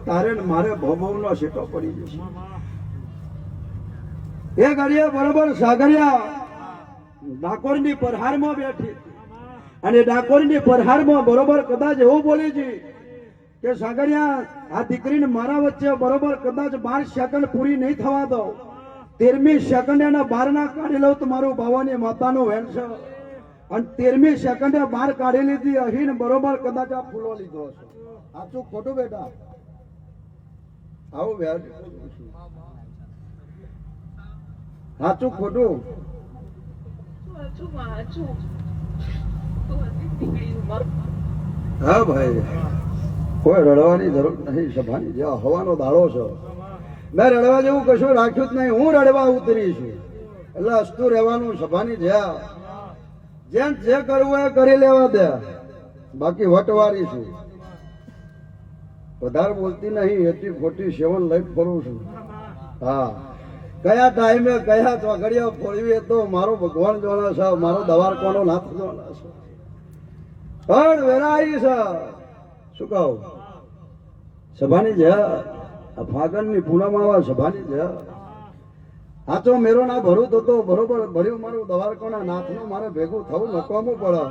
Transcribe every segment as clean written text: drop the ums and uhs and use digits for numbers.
તારે ને મારે ભવનો શેટો પડી જશે. એ ઘડીએ બરોબર સાગરિયા ડાકોરની પરહારમાં બેઠી અને ડાકોરની પરહારમાં બરોબર કદાચ એવું બોલી છે કે સાગરિયા આ દીકરીને મારા વચ્ચે બરોબર કદાચ 12 સેકન્ડ પૂરી નહીં થવા દો, 13મી સેકન્ડ એના 12 ના કાઢી લઉં તો મારું ભાવાની માતાનું વેણ છે. અને 13મી સેકન્ડે 12 કાઢી લીધી અહીં બરોબર કદાચ આ ફૂલો લીધો છે. સાચું ખોટું બેટા? આવું વ્યાજ સાચું ખોટું? હા ભાઈ, કોઈ રડવાની જરૂર નહીં. સભાની જેવા હવાનો દાડો છે. મેં રડવા જેવું કશું રાખ્યું જ નહીં. હું રડવા ઉતરી છું એટલે હસતું રહેવાનું. સભાની જ્યાં જેમ જે કરવું એ કરી લેવા દે, બાકી વટવારી છું. વધારે બોલતી નહીં. 47 લઈ ફરું છું. હા, કયા ટાઈમે કયા ચોઘડિયા ફોડવી તો મારો ભગવાન જોણા છે, મારો દવારકોનો નાથ જોણા છે. પણ વેરાઈ છે. શું કહું? સભાની જ્યાં ફાગણની પૂનમમાં સભાની જ્યાં સાચો મેરો ના ભરું તો બરોબર ભર્યું મારું દવારકોના નાથનું મારે ભેગું થવું નકામું પડે.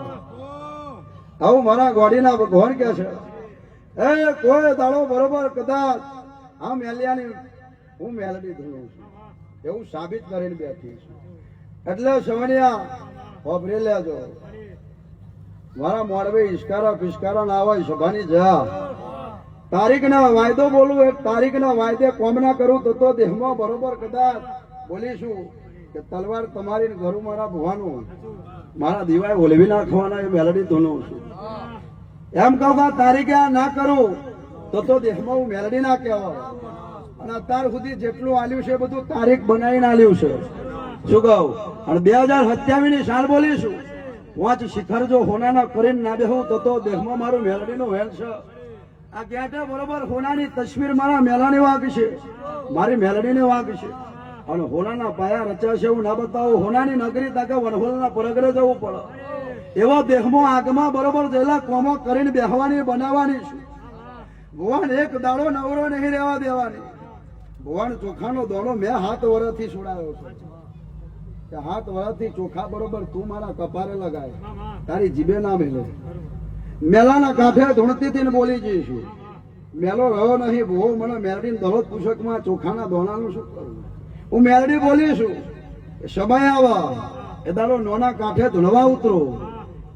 આવું મારા ગોડીના ભગવાન કે છે. એ કોઈ દાડો બરોબર કદાચ આ મેલિયાની હું મેલડી ધૂણું છું એવું સાબિત કરીને બેઠી છું. એટલે સવણિયા વાપરી લેજો. મારા મોડવે ઈશ્કારા ફિસ્કારા ના હોય. સભાની જા તારીખના વાયદો બોલું, એક તારીખના વાયદે કોમ ના કરું તો દેહમાં બરોબર કદાચ બોલીશું કે તલવાર તમારી ઘરું મારા ભવાનું મારા દીવાય ઓલવી નાખવાના એ મેલડી ધૂણું છું. એમ કહું કે તારીખે ના કરું તો દેહમાં હું મેલડી ના કહેવાય. અને અત્યાર સુધી જેટલું આલ્યું છે બધું તારીખ બનાવીને આલ્યું છે. શું કહું? અને 2027 ની સાલ બોલીશું. 5 શિખર જો હોનાના કરીને ના બેહું તો દેહમાં મારું મેલડીનું વેણ છે. આ ગેટે બરોબર હોનાની તસવીર મારા મેલાની વાગ છે, મારી મેલડીની વાગ છે. અને હોનાના પાયા રચાશે એવું ના બતાવું. હોનાની નગરી તાકે વનહોલના પરગરે જવું પડે. એવો દેહમાં આગમાં બરોબર જેલા કોમો કરીને બેહવાની બનાવવાની છે. ભગવાન એક દાડો નવરો નહીં રહેવા દેવાની. ભગવાન ચોખાનો દોણો મેં 7 વર્ષથી છોડાયો છે કે 7 વર્ષથી ચોખા બરોબર તું મારા કપારે લગાય, તારી જીભે ના મેલે. મેલાના કાંઠે ધૂણતીથી બોલી જઈશું. મેલો રહ્યો નહીં. બહુ મને મેલડીને દરરોજ પુસ્તકમાં ચોખાના દોણાનું શું કરવું? હું મેલડી બોલીશું. સમય આવા એ દાડો નોના કાંઠે ધૂણવા ઉતરો.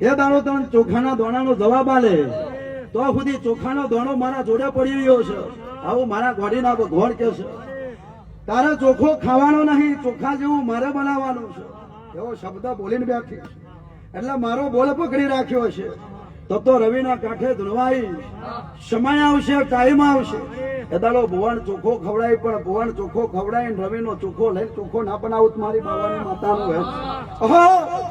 એ દાડો તમે ચોખાના દોણાનો જવાબ આલે તો સુધી ચોખાનો દોણો મારા જોડે પડી રહ્યો છે. આવું મારા ગોડીના ભગવાન કે છે. તારે ચોખો ખાવાનો નહીં, ચોખા જેવું મારે બનાવવાનું છે એવો શબ્દ બોલીને બેઠી. એટલે મારો બોલ પકડી રાખ્યો છે તો રવિના કાંઠે ધૂણવાઈ. સમય આવશે, ટાઈમ આવશે એ દાડો ભુવન ચોખ્ખો ખવડાય. પણ ભુવન ચોખ્ખો ખવડાય રવિનો ચોખ્ખો લઈને ચોખ્ખો ના બનાવું મારી બાવાની માતાનું હે.